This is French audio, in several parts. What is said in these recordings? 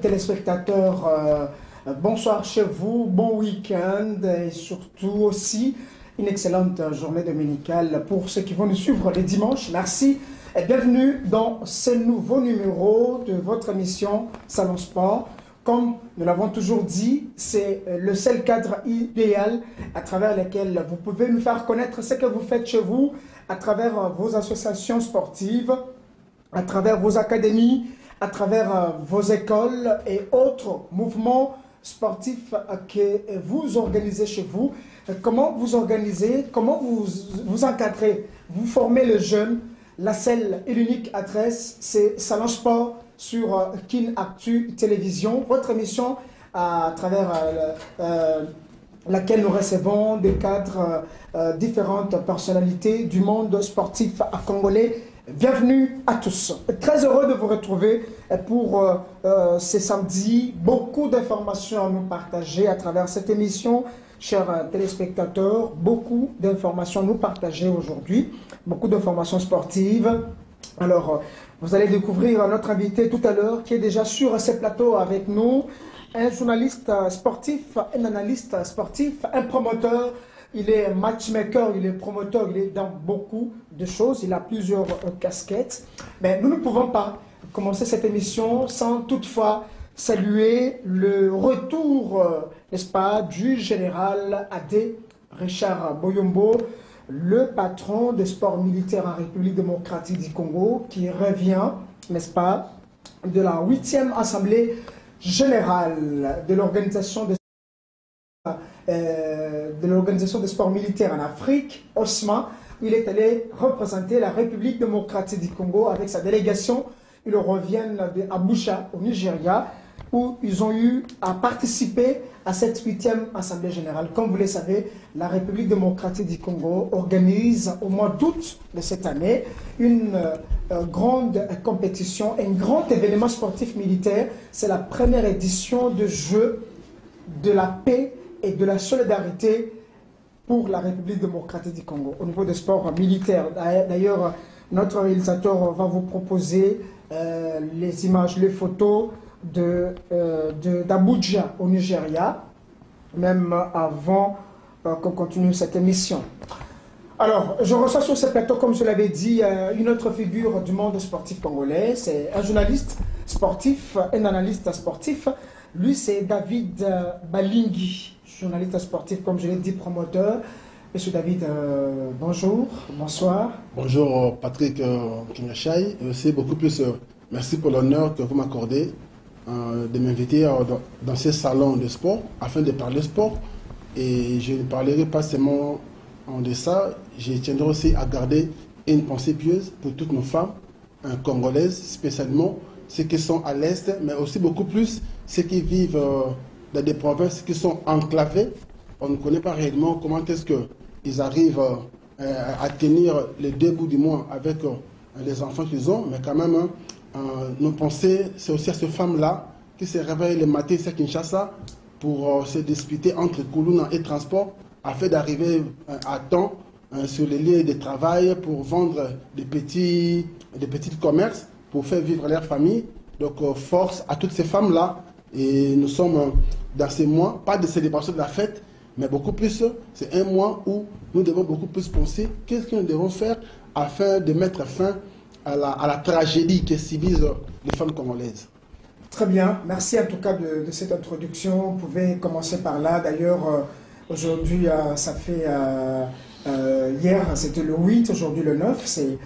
téléspectateurs, bonsoir chez vous, bon week-end et surtout aussi une excellente journée dominicale pour ceux qui vont nous suivre les dimanches. Merci et bienvenue dans ce nouveau numéro de votre émission Salon Sport. Comme nous l'avons toujours dit, c'est le seul cadre idéal à travers lequel vous pouvez nous faire connaître ce que vous faites chez vous, à travers vos associations sportives, à travers vos académies, à travers vos écoles et autres mouvements sportifs que vous organisez chez vous. Comment vous organisez, comment vous encadrez, vous formez les jeunes. La seule et l'unique adresse, c'est Salon Sport sur Kin Actu Télévision, votre émission à travers laquelle nous recevons des cadres, différentes personnalités du monde sportif congolais. Bienvenue à tous. Très heureux de vous retrouver pour ce samedi. Beaucoup d'informations à nous partager à travers cette émission. Chers téléspectateurs, beaucoup d'informations à nous partager aujourd'hui. Beaucoup d'informations sportives. Alors, vous allez découvrir notre invité tout à l'heure qui est déjà sur ce plateau avec nous. Un journaliste sportif, un analyste sportif, un promoteur. Il est matchmaker, il est promoteur, il est dans beaucoup de choses. Il a plusieurs casquettes. Mais nous ne pouvons pas commencer cette émission sans toutefois saluer le retour, n'est-ce pas, du général Adé Richard Boyombo, le patron des sports militaires en République démocratique du Congo, qui revient, n'est-ce pas, de la 8e Assemblée générale de l'organisation des sports militaires en Afrique, OSMA. Il est allé représenter la République démocratique du Congo avec sa délégation. Ils reviennent d'Abuja au Nigeria, où ils ont eu à participer à cette 8e Assemblée générale. Comme vous le savez, la République démocratique du Congo organise au mois d'août de cette année une grande compétition, un grand événement sportif militaire. C'est la première édition de Jeux de la paix et de la solidarité pour la République démocratique du Congo au niveau des sports militaires. D'ailleurs, notre réalisateur va vous proposer les images, les photos d'Abuja au Nigeria, même avant qu'on continue cette émission. Alors, je reçois sur ce plateau, comme je l'avais dit, une autre figure du monde sportif congolais. C'est un journaliste sportif, un analyste sportif. Lui, c'est David Balingi, journaliste sportif, comme je l'ai dit, promoteur. Monsieur David, bonjour, bonsoir. Bonjour Patrick Kinyashai. C'est beaucoup plus, merci pour l'honneur que vous m'accordez de m'inviter dans ce salon de sport afin de parler sport. Et je ne parlerai pas seulement de ça, je tiendrai aussi à garder une pensée pieuse pour toutes nos femmes congolaises, spécialement ceux qui sont à l'Est, mais aussi beaucoup plus ceux qui vivent dans des provinces qui sont enclavées. On ne connaît pas réellement comment est-ce qu'ils arrivent à tenir les 2 bouts du mois avec les enfants qu'ils ont, mais quand même, nos pensées, c'est aussi à ces femmes-là qui se réveillent le matin ici à Kinshasa pour se disputer entre Koulouna et transport afin d'arriver à temps sur les lieux de travail pour vendre des petits commerces pour faire vivre leur famille. Donc force à toutes ces femmes-là. Et nous sommes dans ces mois, pas de célébration de la fête, mais beaucoup plus, c'est un mois où nous devons beaucoup plus penser qu'est-ce que nous devons faire afin de mettre fin à la tragédie que subissent les femmes congolaises. Très bien, merci en tout cas de cette introduction. Vous pouvez commencer par là. D'ailleurs, aujourd'hui, ça fait... hier, c'était le 8, aujourd'hui le 9. C'est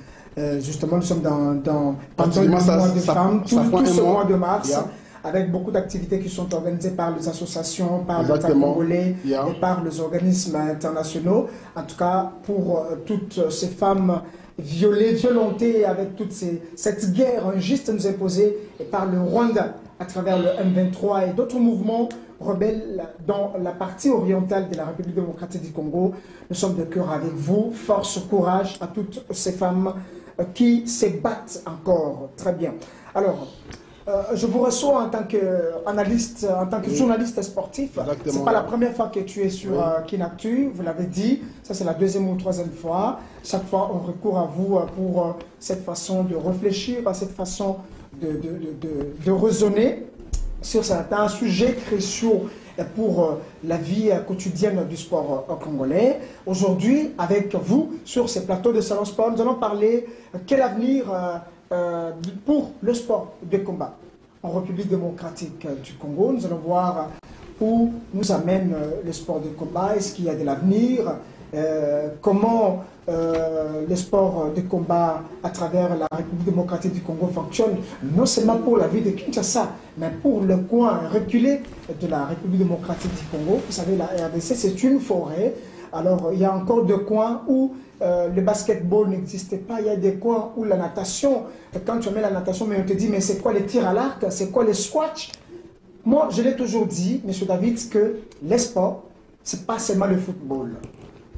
justement, nous sommes pendant le mois de femmes, tout ce mois de mars. Yeah. Avec beaucoup d'activités qui sont organisées par les associations, par l'État congolais et par les organismes internationaux. En tout cas, pour toutes ces femmes violées, violentées, avec toute cette guerre injuste nous imposée par le Rwanda à travers le M23 et d'autres mouvements rebelles dans la partie orientale de la République démocratique du Congo. Nous sommes de cœur avec vous. Force, courage à toutes ces femmes qui se battent encore. Très bien. Alors, je vous reçois en tant qu'analyste, en tant que journaliste sportif. Ce n'est pas la première fois que tu es sur Kinactu, vous l'avez dit. Ça, c'est la 2e ou 3e fois. Chaque fois, on recourt à vous pour cette façon de réfléchir, à cette façon de raisonner. sur un sujet crucial pour la vie quotidienne du sport congolais. Aujourd'hui, avec vous, sur ces plateaux de Salon Sport, nous allons parler quel avenir pour le sport de combat en République démocratique du Congo. Nous allons voir où nous amène le sport de combat, est-ce qu'il y a de l'avenir, comment le sport de combat à travers la République démocratique du Congo fonctionne, non seulement pour la vie de Kinshasa, mais pour le coin reculé de la République démocratique du Congo. Vous savez, la RDC, c'est une forêt. Alors, il y a encore des coins où le basketball n'existait pas. Il y a des coins où la natation, quand tu mets la natation, mais on te dit, mais c'est quoi les tirs à l'arc, c'est quoi les squash? Moi, je l'ai toujours dit, M. David, que les sports, ce n'est pas seulement le football.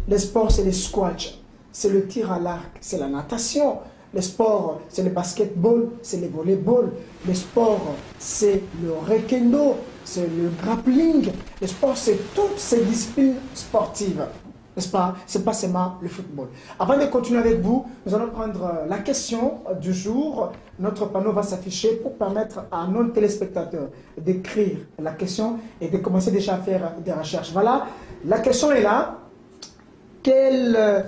Les sports, c'est les squash, c'est le tir à l'arc, c'est la natation. Les sports, c'est le basketball, c'est le volleyball. Les sports, c'est le rekendo, c'est le grappling. Les sports, c'est toutes ces disciplines sportives. N'est-ce pas? Ce n'est pas seulement le football. Avant de continuer avec vous, nous allons prendre la question du jour. Notre panneau va s'afficher pour permettre à nos téléspectateurs d'écrire la question et de commencer déjà à faire des recherches. Voilà, la question est là. Quelles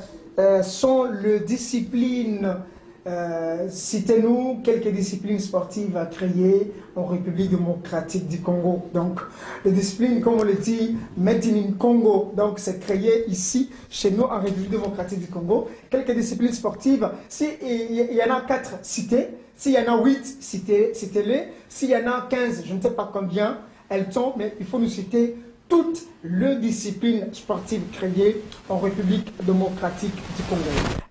sont les disciplines, citez-nous quelques disciplines sportives créées en République démocratique du Congo. Donc, les disciplines, comme on le dit, Made in Congo, donc c'est créé ici, chez nous, en République démocratique du Congo. Quelques disciplines sportives, s'il y en a 4 citées, s'il y en a 8 citez-les, s'il y en a 15, je ne sais pas combien elles sont, mais il faut nous citer toutes les disciplines sportives créées en République démocratique du Congo.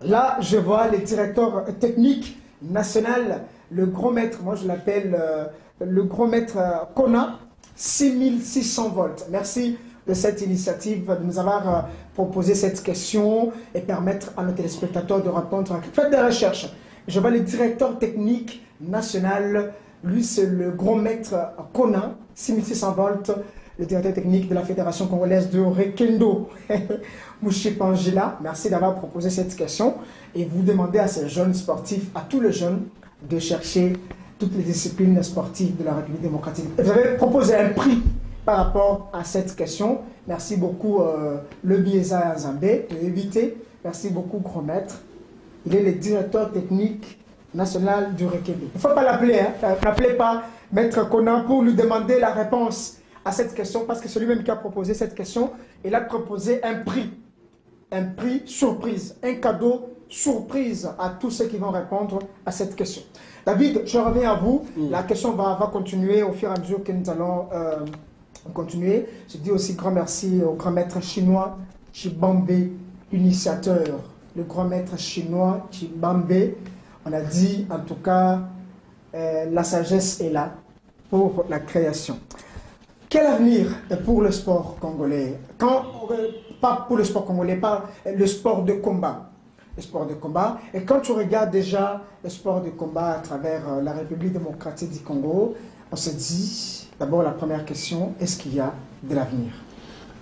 Là, je vois le directeur technique national, le grand maître, moi je l'appelle le grand maître Kona, 6600 volts. Merci de cette initiative, de nous avoir proposé cette question et permettre à nos téléspectateurs de répondre. Faites des recherches. Je vois le directeur technique national, lui c'est le grand maître Kona, 6600 volts. Le directeur technique de la Fédération congolaise de Rekendo, Mouchi Pangila. Merci d'avoir proposé cette question. Et vous demandez à ces jeunes sportifs, à tous les jeunes, de chercher toutes les disciplines sportives de la République démocratique. Vous avez proposé un prix par rapport à cette question. Merci beaucoup, le Biesa Zambé, de éviter. Merci beaucoup, grand maître. Il est le directeur technique national du Rekendo. Il ne faut pas l'appeler, hein. N'appelez pas maître Conan pour lui demander la réponse à cette question, parce que c'est lui-même qui a proposé cette question. Il a proposé un prix surprise, un cadeau surprise à tous ceux qui vont répondre à cette question. David, je reviens à vous. La question va continuer au fur et à mesure que nous allons continuer. Je dis aussi grand merci au grand maître chinois Chibambe, initiateur. Le grand maître chinois Chibambe, on a dit en tout cas, la sagesse est là pour la création. Quel avenir pour le sport congolais? Pas pour le sport congolais, pas le sport de combat. Le sport de combat. Et quand tu regardes déjà le sport de combat à travers la République démocratique du Congo, on se dit, d'abord la première question, est-ce qu'il y a de l'avenir?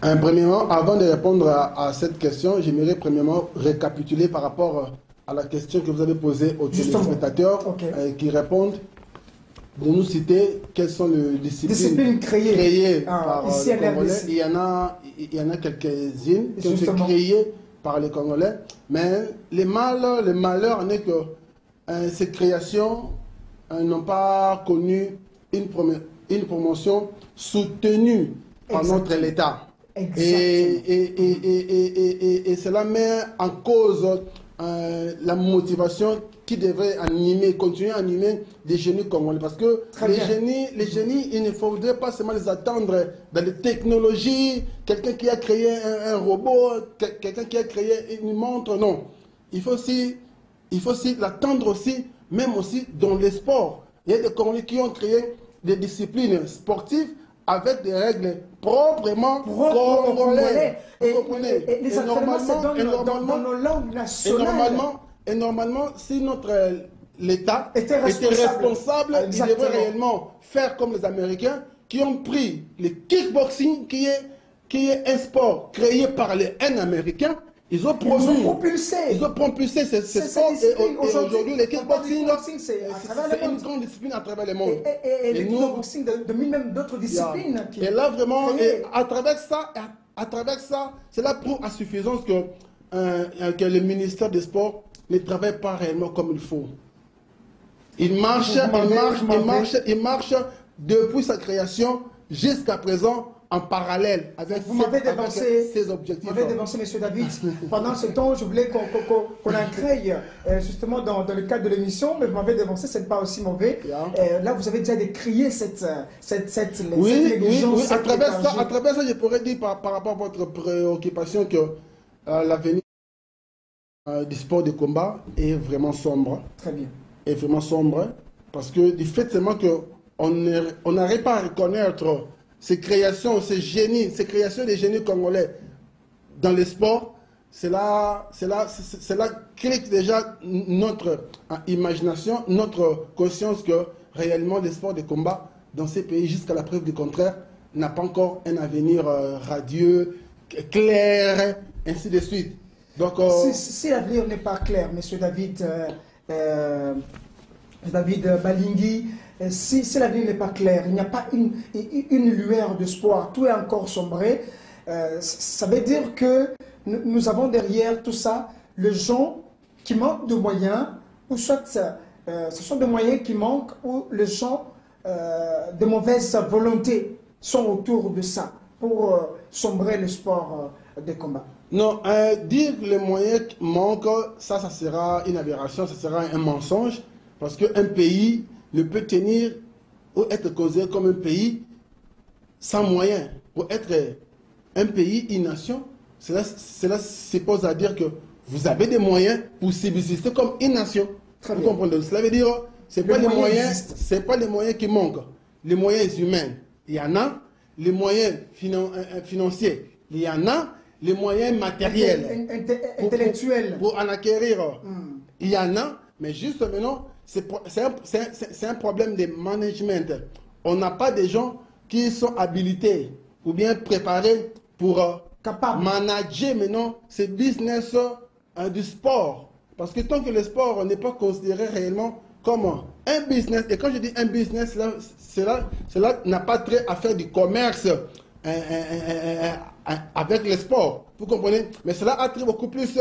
Premièrement, avant de répondre à cette question, j'aimerais premièrement récapituler par rapport à la question que vous avez posée aux téléspectateurs qui répondent. De nous citer quelles sont les disciplines créées par les Congolais. Il y en a quelques-unes qui ont été créées par les Congolais. Mais le malheur en est que ces créations n'ont pas connu une promotion soutenue par notre État. Et cela met en cause la motivation qui devrait continuer à animer les génies congolais. Parce que les génies, il ne faudrait pas seulement les attendre dans les technologies, quelqu'un qui a créé un robot, quelqu'un qui a créé une montre, non. Il faut aussi l'attendre aussi, même aussi dans les sports. Il y a des Congolais qui ont créé des disciplines sportives avec des règles proprement congolais. Et les entraînements, c'est dans nos langues nationales. Et normalement, si l'État était responsable, il devrait réellement faire comme les Américains qui ont pris le kickboxing, qui est un sport créé par les Américains, Ils ont produit. Propulsé. Ils ont propulsé ces sports. Et aujourd'hui, le kickboxing, c'est une grande discipline à travers le monde. Et le kickboxing domine même d'autres disciplines. Et là, vraiment, à travers ça, cela prouve à suffisance que le ministère des Sports ne travaille pas réellement comme il faut. Il marche depuis sa création jusqu'à présent en parallèle avec ses objectifs. Vous m'avez dévancé, M. David. Pendant ce temps, je voulais qu'on increille justement dans le cadre de l'émission, mais vous m'avez dévancé, ce n'est pas aussi mauvais. Là, vous avez déjà décrié cette négligence. À travers ça, je pourrais dire par rapport à votre préoccupation que l'avenir du sport de combat est vraiment sombre. Très bien. Est vraiment sombre parce que du fait seulement qu'on n'arrive pas à reconnaître ces créations des génies congolais dans le sport, cela crée déjà notre imagination, notre conscience que réellement le sport de combat dans ces pays, jusqu'à la preuve du contraire, n'a pas encore un avenir radieux, clair, ainsi de suite. Donc, si l'avenir n'est pas clair, M. David Balingui, si l'avenir n'est pas clair, il n'y a pas une lueur d'espoir, tout est encore sombré, ça veut dire que nous avons derrière tout ça les gens qui manquent de moyens, ou soit ce sont des moyens qui manquent, ou les gens de mauvaise volonté sont autour de ça pour sombrer le sport de combat. Non, dire que les moyens manquent, ça sera une aberration, ça sera un mensonge, parce qu'un pays ne peut tenir ou être considéré comme un pays sans moyens. Pour être un pays, une nation, cela suppose à dire que vous avez des moyens pour subsister comme une nation. Vous comprenez? Cela veut dire que ce n'est pas les moyens qui manquent. Les moyens humains, il y en a. Les moyens financiers, il y en a. Les moyens matériels, intellectuels, pour en acquérir, il y en a. Mais juste maintenant, c'est un problème de management. On n'a pas des gens qui sont habilités ou bien préparés pour manager maintenant ce business du sport. Parce que tant que le sport n'est pas considéré réellement comme un business, et quand je dis un business, cela n'a pas trait à faire du commerce avec le sport. Vous comprenez? Mais cela a trait beaucoup plus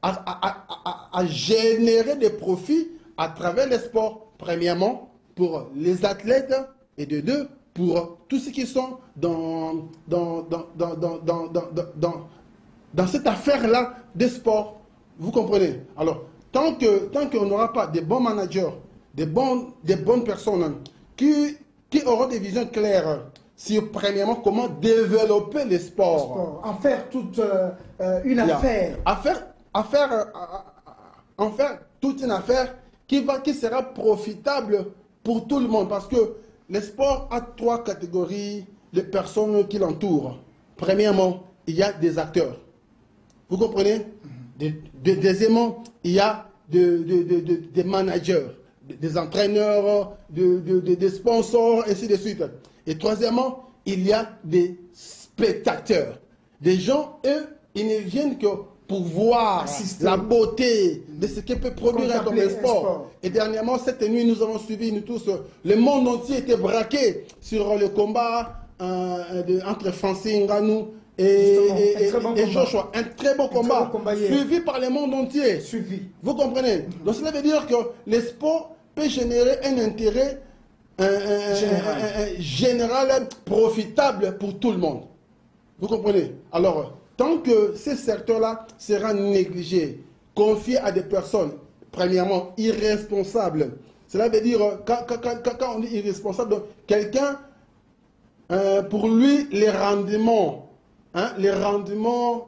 à générer des profits à travers le sport, premièrement, pour les athlètes, et de deux, pour tous ceux qui sont dans cette affaire-là des sports. Vous comprenez? Alors, tant qu'on n'aura pas des bons managers, des bonnes personnes qui auront des visions claires sur, premièrement, comment développer les sports. En faire toute une affaire. En faire toute une affaire qui sera profitable pour tout le monde. Parce que le sport a trois catégories de personnes qui l'entourent. Premièrement, il y a des acteurs. Vous comprenez? Deuxièmement, il y a des managers, des entraîneurs, des sponsors, ainsi de suite. Et troisièmement, il y a des spectateurs. Des gens, eux, ils ne viennent que pour voir la beauté de ce que peut produire dans le sport. Et dernièrement, cette nuit, nous avons suivi, nous tous, le monde entier était braqué sur le combat entre Francine Ngannou et Joshua. Un très bon combat, suivi par le monde entier. Vous comprenez? Donc cela veut dire que le sport peut générer un intérêt général profitable pour tout le monde. Vous comprenez? Alors, tant que ce secteur-là sera négligé, confié à des personnes, premièrement, irresponsables, cela veut dire, quand on dit irresponsable, quelqu'un, pour lui, les rendements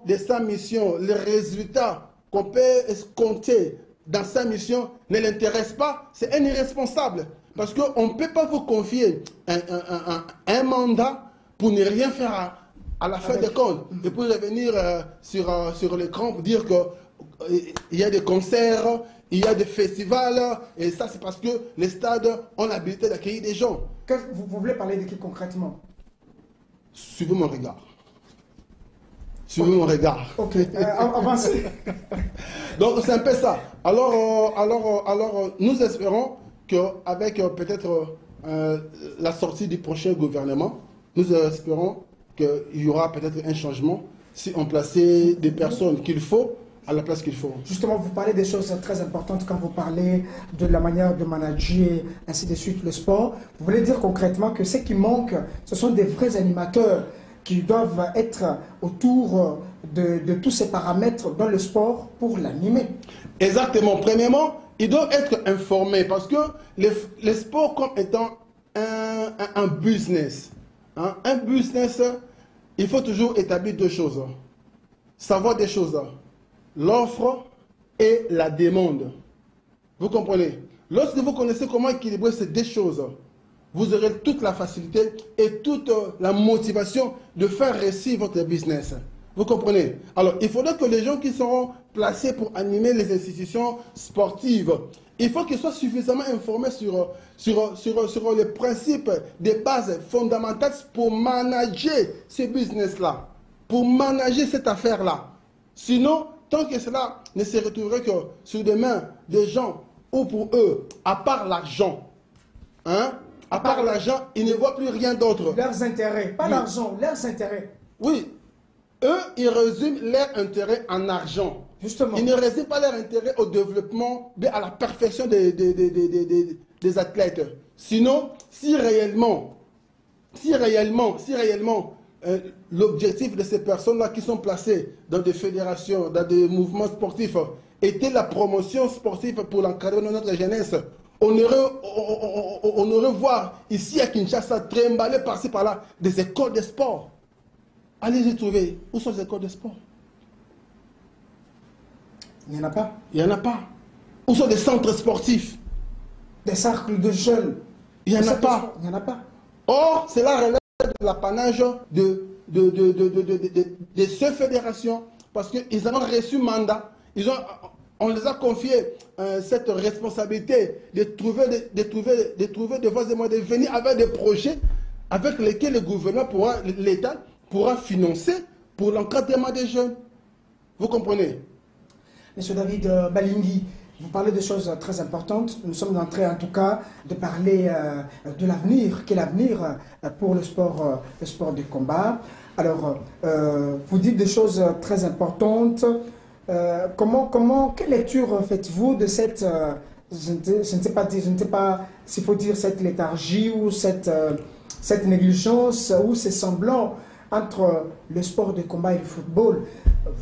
de sa mission, les résultats qu'on peut escompter dans sa mission ne l'intéressent pas, c'est un irresponsable. Parce qu'on ne peut pas vous confier un mandat pour ne rien faire à la fin des comptes. Et pour revenir sur l'écran pour dire qu'il y a des concerts, il y a des festivals, et ça c'est parce que les stades ont l'habilité d'accueillir des gens. Vous voulez parler de qui concrètement? Suivez mon regard. sur mon regard. Ok, avancez. Donc c'est un peu ça. Alors, nous espérons qu'avec peut-être la sortie du prochain gouvernement, nous espérons qu'il y aura peut-être un changement si on plaçait des personnes qu'il faut à la place qu'il faut. Justement, vous parlez des choses très importantes quand vous parlez de la manière de manager, ainsi de suite, le sport. Vous voulez dire concrètement que ce qui manque, ce sont des vrais animateurs qui doivent être autour de tous ces paramètres dans le sport pour l'animer. Exactement. Premièrement, ils doivent être informés parce que les sports comme étant un business, hein, un business, il faut toujours établir deux choses. Savoir des choses. L'offre et la demande. Vous comprenez? Lorsque vous connaissez comment équilibrer ces deux choses, vous aurez toute la facilité et toute la motivation de faire réussir votre business. Vous comprenez? Alors, il faudrait que les gens qui seront placés pour animer les institutions sportives, il faut qu'ils soient suffisamment informés sur les principes, des bases fondamentales pour manager ce business-là, pour manager cette affaire-là. Sinon, tant que cela ne se retrouverait que sur des mains des gens ou pour eux, à part l'argent, hein, à part l'argent, ils ne voient plus rien d'autre. Leurs intérêts, pas l'argent, leurs intérêts. Oui, eux, ils résument leur intérêt en argent. Justement. Ils ne résument pas leur intérêt au développement, à la perfection des athlètes. Sinon, si réellement, l'objectif de ces personnes-là qui sont placées dans des fédérations, dans des mouvements sportifs, était la promotion sportive pour l'encadrement de notre jeunesse, on aurait voir ici à Kinshasa, trimballer par-ci par-là, des écoles de sport. Allez les trouver. Où sont les écoles de sport? Il n'y en a pas. Il n'y en a pas. Où sont les centres sportifs? Des cercles de jeunes. Il n'y en a pas. Il n'y en a pas. Or, cela relève de l'apanage de ces fédérations parce qu'ils ont reçu mandat. On les a confié cette responsabilité de trouver des voies et moyens de venir avec des projets avec lesquels le gouvernement l'État pourra financer pour l'encadrement des jeunes. Vous comprenez? Monsieur David Balingui, vous parlez de choses très importantes. Nous sommes en train, en tout cas, de parler de l'avenir. Quel avenir pour le sport de combat? Alors, vous dites des choses très importantes. Quelle lecture faites-vous de cette, je ne sais pas s'il faut dire cette léthargie ou cette négligence ou ces semblants entre le sport de combat et le football?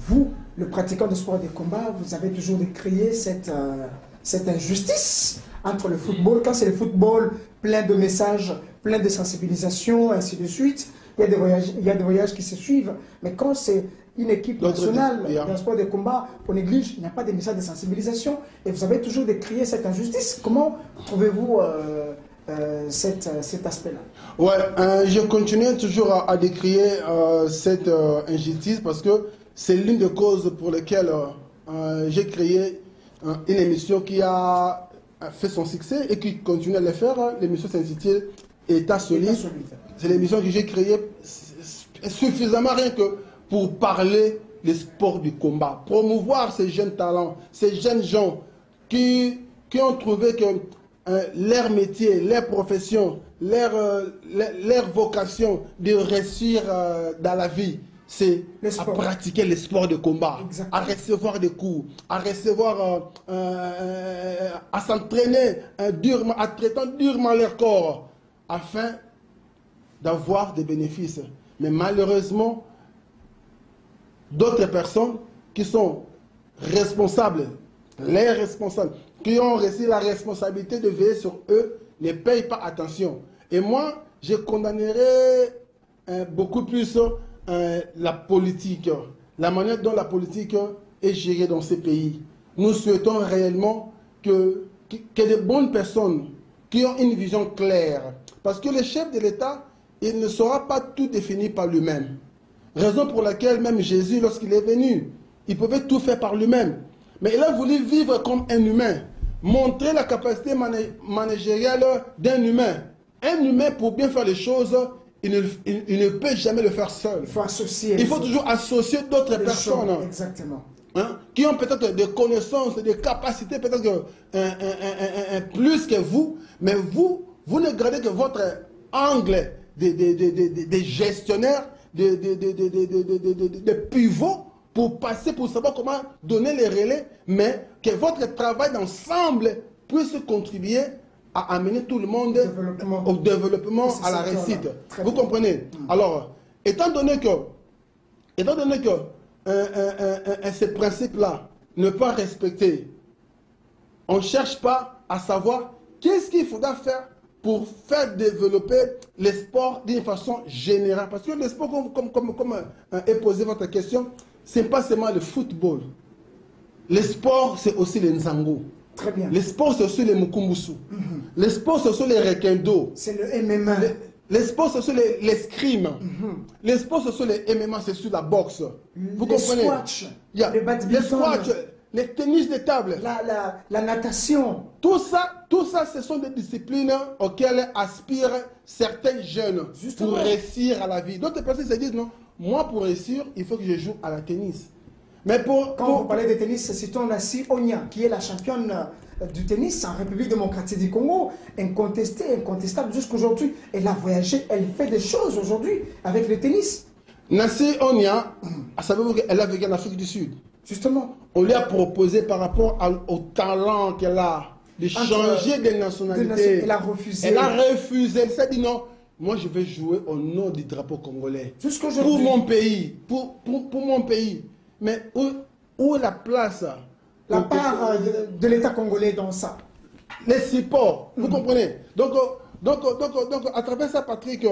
Vous, le pratiquant de sport de combat, vous avez toujours décrié cette injustice entre le football. Quand c'est le football plein de messages, plein de sensibilisation, ainsi de suite, il y a des voyages qui se suivent. Mais quand c'est une équipe nationale d'un sport de combat, on néglige, il n'y a pas de messages de sensibilisation. Et vous avez toujours décrié cette injustice. Comment trouvez-vous cet aspect-là? Ouais, je continue toujours à décrier cette injustice parce que c'est l'une des causes pour lesquelles j'ai créé une émission qui a fait son succès et qui continue à le faire. L'émission s'intitule État solide. C'est l'émission que j'ai créée suffisamment rien que pour parler des sports du combat, promouvoir ces jeunes talents, ces jeunes gens qui ont trouvé que leur métier, leur profession, leur vocation de réussir dans la vie, c'est à pratiquer les sports de combat, à recevoir des coups, à recevoir, à s'entraîner durement, à traiter durement leur corps, afin d'avoir des bénéfices. Mais malheureusement, d'autres personnes qui sont responsables, les responsables, qui ont reçu la responsabilité de veiller sur eux, ne payent pas attention. Et moi, je condamnerais beaucoup plus la politique, la manière dont la politique est gérée dans ces pays. Nous souhaitons réellement que des bonnes personnes qui ont une vision claire, parce que le chef de l'État, il ne sera pas tout défini par lui-même. Raison pour laquelle même Jésus, lorsqu'il est venu, il pouvait tout faire par lui-même. Mais il a voulu vivre comme un humain, montrer la capacité managériale d'un humain. Un humain, pour bien faire les choses, il ne peut jamais le faire seul. Il faut associer. Il faut toujours associer d'autres personnes. Exactement. Hein, qui ont peut-être des connaissances, des capacités, peut-être plus que vous, mais vous ne gardez que votre angle des gestionnaires, des pivots pour passer, pour savoir comment donner les relais, mais que votre travail d'ensemble puisse contribuer à amener tout le monde au développement, à la réussite. Vous comprenez? Alors, étant donné que ces principes-là ne pas respecter, on ne cherche pas à savoir qu'est-ce qu'il faudra faire pour faire développer les sports d'une façon générale. Parce que le sport, comme est posé votre question, ce n'est pas seulement le football. Le sport, c'est aussi les nzango. Très bien. Le sport, c'est aussi les mukumbusu. Le sport, c'est aussi les rekendo. C'est le MMA. Les sports, c'est sur l'escrime. Les sports, c'est sur les MMA, c'est sur la boxe. Vous comprenez? Squash, le badminton, les squash, les tennis de table. La natation. Tout ça, ce sont des disciplines auxquelles aspirent certains jeunes. Justement. Pour réussir à la vie. D'autres personnes se disent, non, moi pour réussir, il faut que je joue à la tennis. Mais Quand vous parlez de tennis, c'est Nassi Onya, qui est la championne du tennis en République démocratique du Congo, incontestée, incontestable jusqu'aujourd'hui. Elle a voyagé, elle fait des choses aujourd'hui avec le tennis. Nassi Onya, savez-vous qu'elle a vécu en Afrique du Sud? Justement. On lui a proposé par rapport au talent qu'elle a de changer de nationalité. Elle a refusé. Elle a refusé. Elle s'est dit non, moi je vais jouer au nom du drapeau congolais. Jusqu'aujourd'hui. Pour mon pays. Pour mon pays. Mais où est la place? La part de l'État congolais dans ça. Les supports, vous comprenez? Donc, à travers ça, Patrick,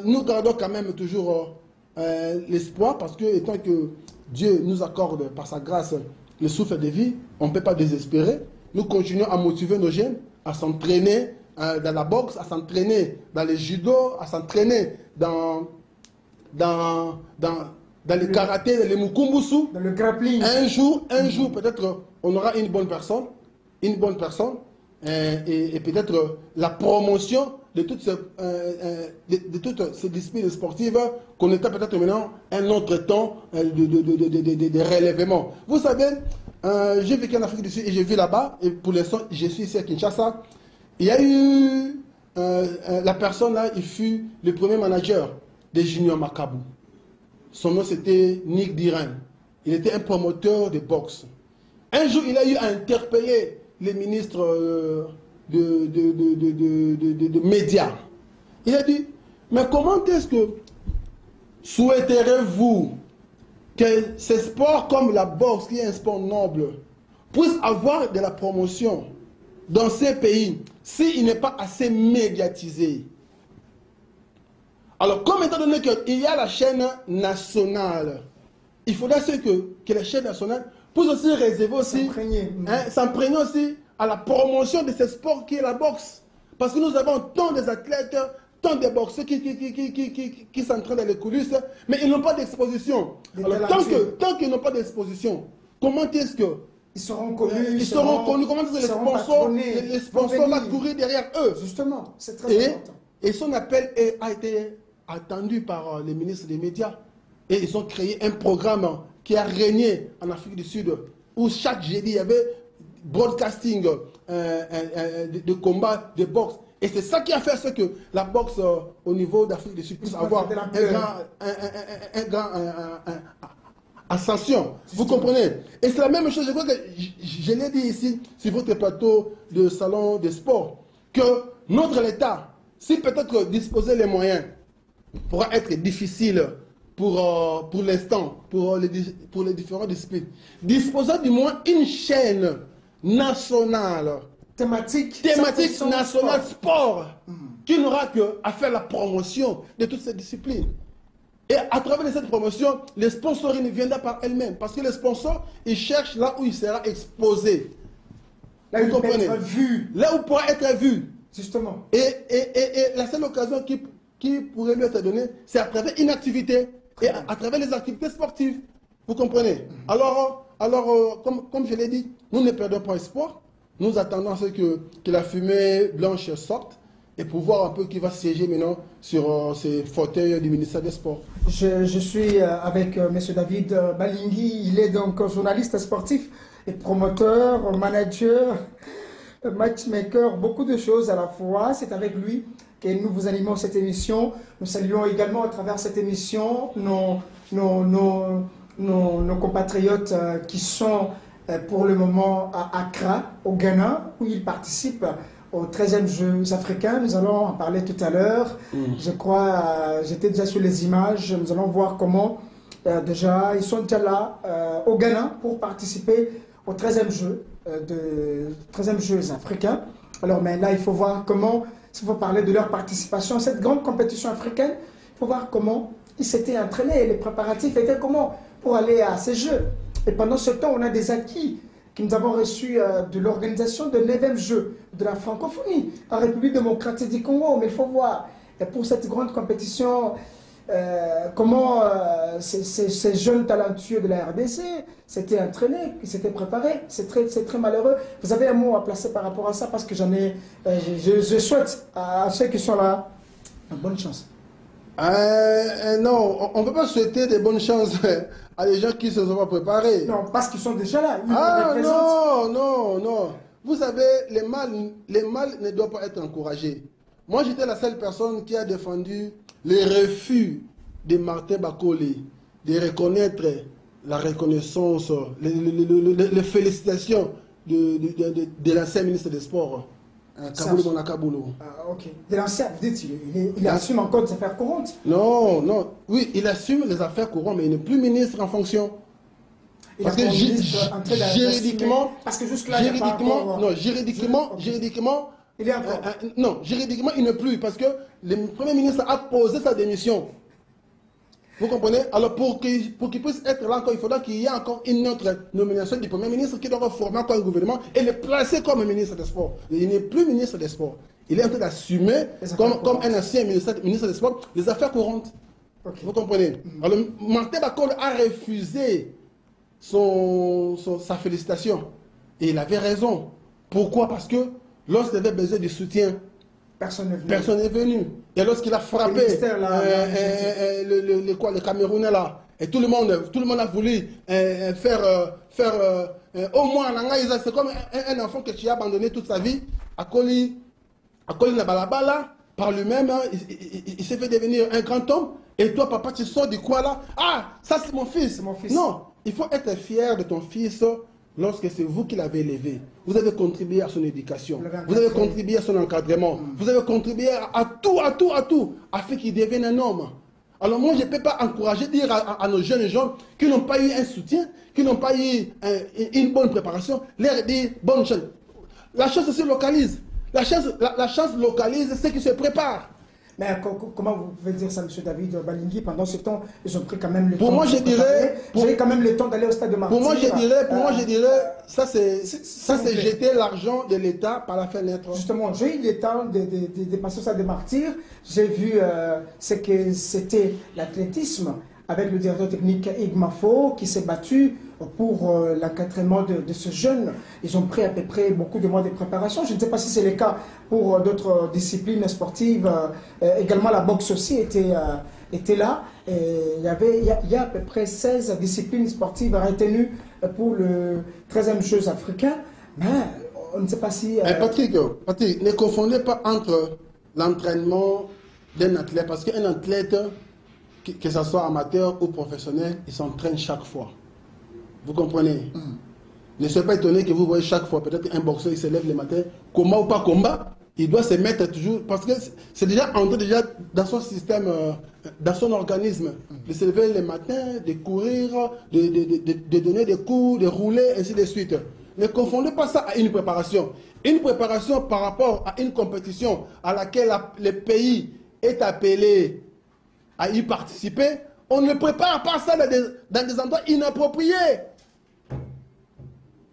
nous gardons quand même toujours l'espoir, parce que, étant que Dieu nous accorde par sa grâce le souffle de vie, on ne peut pas désespérer. Nous continuons à motiver nos jeunes à s'entraîner dans la boxe, à s'entraîner dans le judo, à s'entraîner dans le karaté, dans le mukumbusu. Dans le grappling. Un jour, peut-être, on aura une bonne personne, et peut-être la promotion de toutes ces disciplines sportives qu'on était peut-être maintenant un autre temps de relèvement. Vous savez, j'ai vécu en Afrique du Sud et j'ai vu là-bas, et pour l'instant, je suis ici à Kinshasa. Il y a eu la personne là, il fut le premier manager des Juniors Makabu. Son nom c'était Nick Diran. Il était un promoteur de boxe. Un jour, il a eu à interpeller les ministres de médias. Il a dit, mais comment est-ce que souhaiterez-vous que ces sports comme la boxe, qui est un sport noble, puissent avoir de la promotion dans ces pays s'il n'est pas assez médiatisé? Alors, comme étant donné qu'il y a la chaîne nationale, il faudrait que la chaîne nationale puisse aussi réserver aussi, s'imprégner aussi à la promotion de ce sport qui est la boxe. Parce que nous avons tant des athlètes, tant de boxeurs qui s'entraînent dans les coulisses, mais ils n'ont pas d'exposition. Alors, tant qu'ils n'ont pas d'exposition, comment est-ce que ils seront connus? Ils seront connus. Comment est-ce que les sponsors vont courir derrière eux? Justement, c'est très important. Et son appel a été attendu par les ministres des médias. Et ils ont créé un programme qui a régné en Afrique du Sud, où chaque jeudi, il y avait broadcasting de combat de boxe. Et c'est ça qui a fait ce que la boxe au niveau d'Afrique du Sud puisse avoir un grand ascension. Vous comprenez? Et c'est la même chose, je crois que je l'ai dit ici, sur votre plateau de salon de sport, que notre État, si peut-être disposer les moyens, pourra être difficile pour l'instant, pour les différentes disciplines. Disposant du moins une chaîne nationale, thématique nationale sport, qui n'aura qu'à faire la promotion de toutes ces disciplines. Et à travers cette promotion, les sponsors ne viendront par elles-mêmes. Parce que les sponsors, ils cherchent là où il sera exposé. Là où il pourra être vu. Là où il pourra être vu. Justement. Et la seule occasion qui pourrait lui être donnée, c'est à travers une activité. Et à travers les activités sportives. Vous comprenez? Alors comme je l'ai dit, nous ne perdons pas espoir. Nous attendons à ce que la fumée blanche sorte. et pour voir un peu qui va siéger maintenant sur ces fauteuils du ministère des Sports. Je suis avec M. David Balingui. Il est donc journaliste sportif et promoteur, manager, matchmaker, beaucoup de choses à la fois. C'est avec lui que nous vous animons cette émission. Nous saluons également à travers cette émission nos compatriotes qui sont pour le moment à Accra, au Ghana, où ils participent aux 13e Jeux africains. Nous allons en parler tout à l'heure. Je crois, j'étais déjà sur les images. Nous allons voir comment déjà, ils sont déjà là au Ghana pour participer aux 13e Jeux, 13e Jeux africains. Alors, mais là, il faut voir comment, s'il faut parler de leur participation à cette grande compétition africaine, il faut voir comment ils s'étaient entraînés, les préparatifs étaient comment pour aller à ces Jeux. Et pendant ce temps, on a des acquis que nous avons reçus de l'organisation de 9e Jeux de la francophonie en République démocratique du Congo. Mais il faut voir, et pour cette grande compétition, comment ces jeunes talentueux de la RDC s'étaient entraînés, qui s'étaient préparés. C'est très malheureux. Vous avez un mot à placer par rapport à ça, parce que je souhaite à ceux qui sont là bonne chance. Non, on ne peut pas souhaiter de bonnes chances à des gens qui se sont pas préparés. Non, parce qu'ils sont déjà là. Non. Vous savez, les mal ne doivent pas être encouragés. Moi, j'étais la seule personne qui a défendu les refus de Martin Bakole de reconnaître la reconnaissance, les félicitations de l'ancien ministre des Sports. Kaboulou Monakaboulou. Ok. De l'ancien, vous dites, il assume encore des affaires courantes. Non. Oui, il assume les affaires courantes, mais il n'est plus ministre en fonction. Parce que juridiquement, il est encore. Non, juridiquement, il n'est plus, parce que le Premier ministre a posé sa démission. Vous comprenez? Alors, pour qu'il puisse être là encore, il faudra qu'il y ait encore une autre nomination du Premier ministre qui doit former encore un gouvernement et le placer comme ministre des Sports. Il n'est plus ministre des Sports. Il est en train d'assumer, comme un ancien ministre des Sports, les affaires courantes. Okay. Vous comprenez? Alors, Martin Bakole a refusé sa félicitation. Et il avait raison. Pourquoi? Parce que lorsqu'il avait besoin de soutien, personne n'est venu. Et lorsqu'il a frappé le Camerounais là, et tout le monde a voulu faire au moins, c'est comme un enfant que tu as abandonné toute sa vie, Akoli Nabalabala, par lui-même, il s'est fait devenir un grand homme. Et toi, papa, tu sors du coin là. Ah, ça c'est mon fils. Non, il faut être fier de ton fils. Lorsque c'est vous qui l'avez élevé, vous avez contribué à son éducation, vous avez contribué à son encadrement, vous avez contribué à tout, afin qu'il devienne un homme. Alors moi, je ne peux pas encourager, dire à nos jeunes gens qui n'ont pas eu un soutien, qui n'ont pas eu une bonne préparation, leur dire bonne chance. La chance se localise. La chance localise ceux qui se préparent. Mais comment vous pouvez dire ça, M. David Balingui? Pendant ce temps, ils ont pris quand même le temps. Pour moi, je dirais. J'ai quand même le temps d'aller au stade de Martyrs. Pour moi, je dirais, ça c'est jeter l'argent de l'État par la fenêtre. Justement, j'ai eu le temps de passer au stade de Martyrs. J'ai vu ce que c'était l'athlétisme avec le directeur technique Igmafo qui s'est battu pour l'encadrement de ce jeune. Ils ont pris à peu près beaucoup de mois de préparation. Je ne sais pas si c'est le cas pour d'autres disciplines sportives. Également, la boxe aussi était là. Et il y a à peu près 16 disciplines sportives retenues pour le 13e Jeux africains. Mais on ne sait pas si... Patrick, ne confondez pas entre l'entraînement d'un athlète, parce qu'un athlète, que ce soit amateur ou professionnel, il s'entraîne chaque fois. Vous comprenez? Ne soyez pas étonné que vous voyez chaque fois, peut-être un boxeur, il se lève le matin, combat ou pas combat, il doit se mettre toujours, parce que c'est déjà entré déjà dans son système, dans son organisme, de se lever le matin, de courir, de donner des coups, de rouler, ainsi de suite. Ne confondez pas ça à une préparation. Une préparation par rapport à une compétition à laquelle le pays est appelé à y participer, on ne prépare pas ça dans des endroits inappropriés.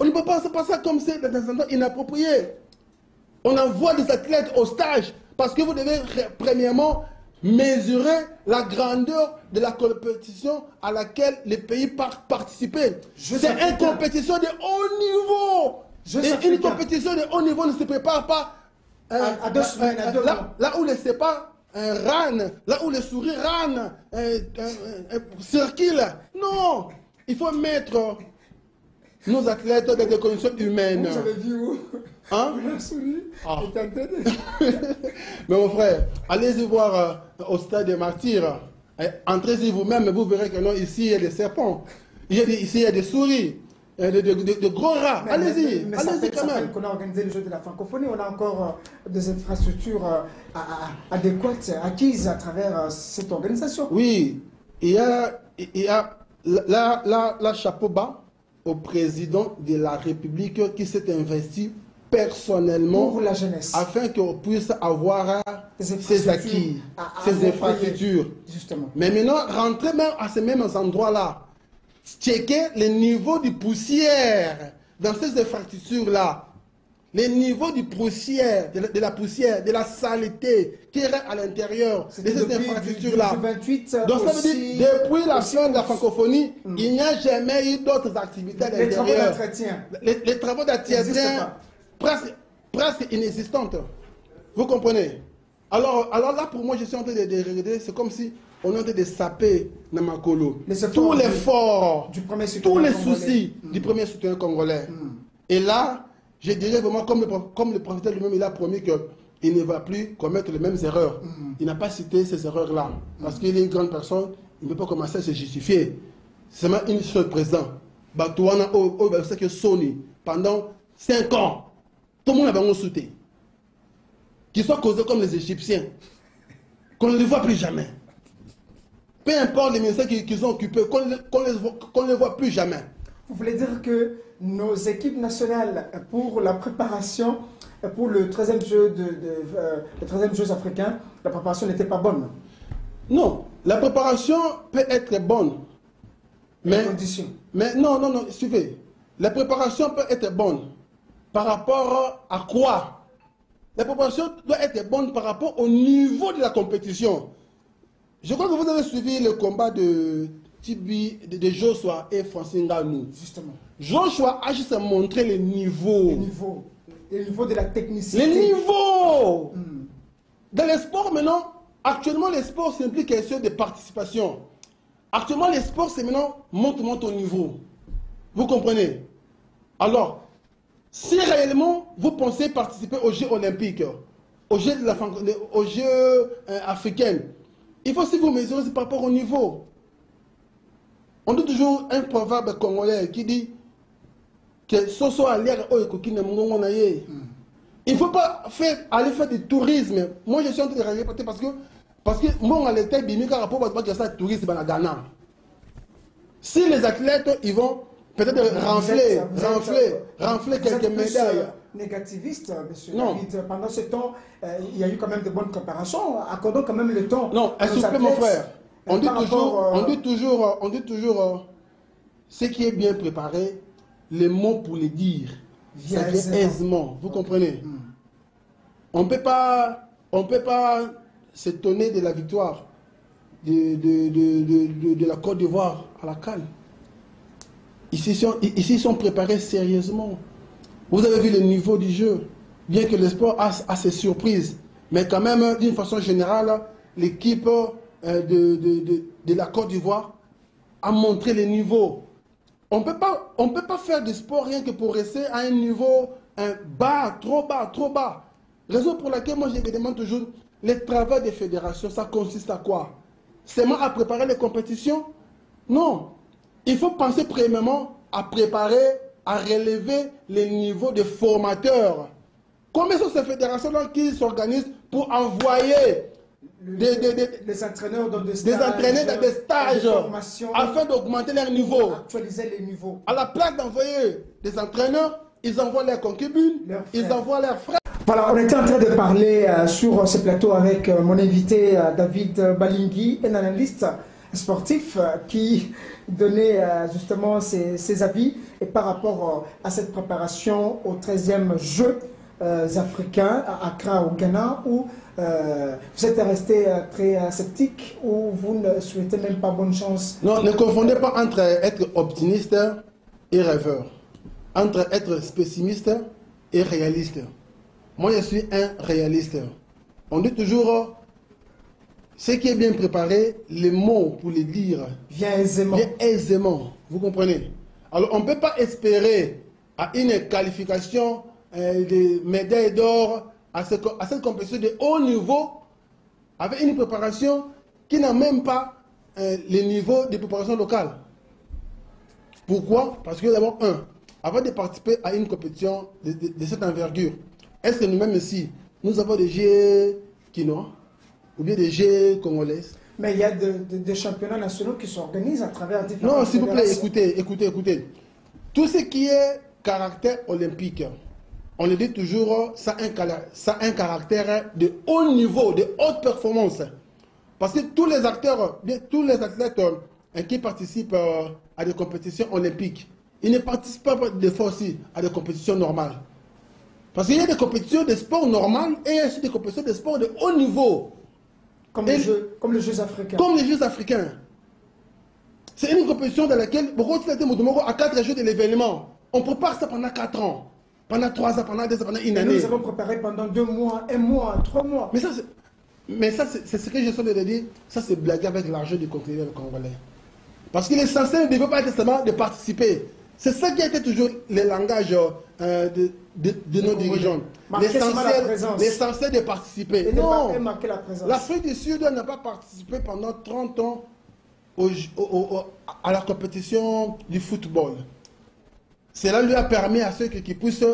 On ne peut pas faire ça comme c'est dans des endroits inappropriés. On envoie des athlètes au stage parce que vous devez premièrement mesurer la grandeur de la compétition à laquelle les pays participer. C'est une compétition de haut niveau. Et une compétition de haut niveau ne se prépare pas à 2 semaines, à 2 mois. Là où les sépas ranent, là où les souris ranent, circulent. Non, il faut mettre nos athlètes dans des conditions humaines. Vous avez vu où la souris est en train de... Mais mon frère, allez-y voir au stade des martyrs. Entrez-y vous-même, vous verrez que non, ici il y a des serpents, ici il y a des souris, de gros rats. Allez-y, allez-y quand même. On a organisé le jeu de la francophonie, on a encore des infrastructures adéquates, acquises à travers cette organisation. Oui, il y a la chapeau bas au président de la République qui s'est investi personnellement pour la jeunesse, afin qu'on puisse avoir ces acquis, ces infrastructures. Justement. Mais maintenant, rentrer même à ces mêmes endroits-là, checker les niveaux de poussière dans ces infrastructures-là, les niveaux de poussière, de la poussière, de la saleté qui est à l'intérieur de ces infrastructures-là. Donc ça veut dire, depuis la fin de la francophonie, il n'y a jamais eu d'autres activités à l'intérieur. Les travaux d'entretien presque inexistantes. Vous comprenez? Alors là, pour moi, je suis en train de regarder, c'est comme si on est en train de saper Namakolo. Tous les efforts, tous les soucis du premier soutien congolais. Et là, je dirais vraiment, comme le professeur lui-même, il a promis qu'il ne va plus commettre les mêmes erreurs. Il n'a pas cité ces erreurs-là. Parce qu'il est une grande personne, il ne peut pas commencer à se justifier. C'est seulement une chose, président. Batouana, c'est que Sony, pendant 5 ans, tout le monde avait un soutien. Qu'ils soient causés comme les Égyptiens. Qu'on ne les voit plus jamais. Peu importe les ministères qu'ils ont occupés, qu'on ne les voit plus jamais. Vous voulez dire que nos équipes nationales pour la préparation, pour le 13e jeu, le 13e jeu africain, la préparation n'était pas bonne? Non, la préparation peut être bonne. Mais non, suivez. La préparation peut être bonne. Par rapport à quoi? La préparation doit être bonne par rapport au niveau de la compétition. Je crois que vous avez suivi le combat de Tibi, de Joshua et Francine Ngannou. Justement. Joshua a juste montré le niveau. Le niveau de la technicité. Le niveau. Dans les sports maintenant, actuellement les sports c'est plus question de participation. Actuellement les sports c'est maintenant monte au niveau. Vous comprenez? Alors, si réellement vous pensez participer aux Jeux olympiques, aux Jeux africains, il faut aussi vous mesurer par rapport au niveau. On dit toujours un proverbe congolais qui dit que ce soit l'air il ne faut pas aller faire du tourisme. Moi je suis en train de répéter parce que moi à l'état bimika rapport à ça tourisme dans Ghana. Si les athlètes ils vont peut-être renfler quelques médailles. Négativiste, monsieur David. Pendant ce temps, il y a eu quand même de bonnes préparations. Accordons quand même le temps. Non, s'il vous plaît, mon frère. On dit toujours, ce qui est bien préparé, les mots pour le dire, ça vient aisément. Vous comprenez? On ne peut pas s'étonner de la victoire de la Côte d'Ivoire à la CAN. Ici, ils sont préparés sérieusement. Vous avez vu le niveau du jeu. Bien que le sport a ses surprises, mais quand même, d'une façon générale, l'équipe de la Côte d'Ivoire a montré le niveau. On ne peut pas faire du sport rien que pour rester à un niveau bas, trop bas. Raison pour laquelle moi je me demande toujours, le travail des fédérations, ça consiste à quoi? Seulement à préparer les compétitions? Non. Il faut penser premièrement à préparer, à relever les niveaux de formateurs. Combien sont ces fédérations-là qui s'organisent pour envoyer des entraîneurs dans des stages afin d'augmenter leur niveau? Actualiser les niveaux. À la place d'envoyer des entraîneurs, ils envoient leurs concubines, ils envoient leurs frères. Voilà, on était en train de parler sur ce plateau avec mon invité David Balingui, un analyste sportif qui donnait justement ses avis et par rapport à cette préparation au 13e Jeux africains à Accra au Ghana où vous êtes resté très sceptique ou vous ne souhaitez même pas bonne chance? Non, ne confondez pas entre être optimiste et rêveur, entre être pessimiste et réaliste. Moi, je suis un réaliste. On dit toujours, ce qui est bien préparé, les mots pour les dire vient aisément. Vient aisément. Vous comprenez? Alors, on ne peut pas espérer à une qualification de médaille d'or à cette compétition de haut niveau avec une préparation qui n'a même pas le niveau de préparation locale. Pourquoi? Parce que d'abord, avant de participer à une compétition de cette envergure, est-ce que nous-mêmes ici, nous avons des Jeux quinois ou bien des Jeux congolais? Mais il y a des championnats nationaux qui s'organisent à travers différents... Non, s'il vous plaît, écoutez. Tout ce qui est caractère olympique, on le dit toujours, ça a un caractère de haut niveau, de haute performance. Parce que tous les acteurs, tous les athlètes qui participent à des compétitions olympiques, ils ne participent pas des fois aussi à des compétitions normales. Parce qu'il y a des compétitions de sport normales et il y a aussi des compétitions de sport de haut niveau. Comme les Jeux africains. Comme les Jeux africains. C'est une compétition dans laquelle, à 4 jours de l'événement, on prépare ça pendant 4 ans, pendant 3 ans, pendant 2 ans, pendant une année. Nous avons préparé pendant 2 mois, 1 mois, 3 mois. Mais ça, c'est ce que je suis de dire, ça c'est blaguer avec l'argent du continent congolais. Parce que l'essentiel ne devait pas être seulement de participer. C'est ça qui a été toujours le langage de nos dirigeants. L'essentiel de participer. Et non, la l'Afrique du Sud n'a pas participé pendant 30 ans à la compétition du football. Cela lui a permis à ceux qui puissent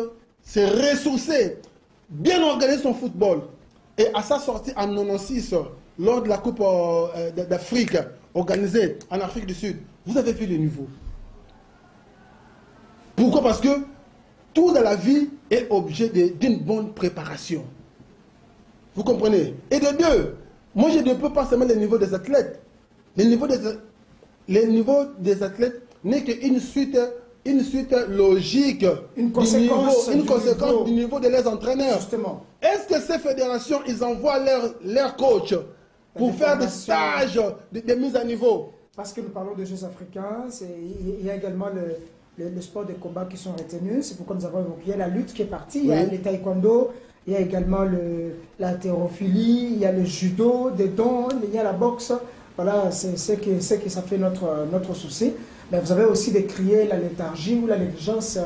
se ressourcer, bien organiser son football. Et à sa sortie en 96, lors de la Coupe d'Afrique organisée en Afrique du Sud, vous avez vu le niveau. Pourquoi? Parce que tout dans la vie est objet d'une bonne préparation. Vous comprenez? Et de deux, moi je ne peux pas seulement le niveau des athlètes. Le niveau des athlètes n'est qu'une suite logique, une conséquence du niveau de leurs entraîneurs. Justement. Est-ce que ces fédérations, ils envoient leurs coachs pour faire des stages de mise à niveau? Parce que nous parlons de Jeux africains, il y a également le sport de combat qui sont retenus. C'est pourquoi nous avons évoqué la lutte qui est partie. Il y a le taekwondo, il y a également la haltérophilie, il y a le judo, des dons, il y a la boxe. Voilà, c'est ce que ça fait notre souci. Mais vous avez aussi décrié la léthargie ou la négligence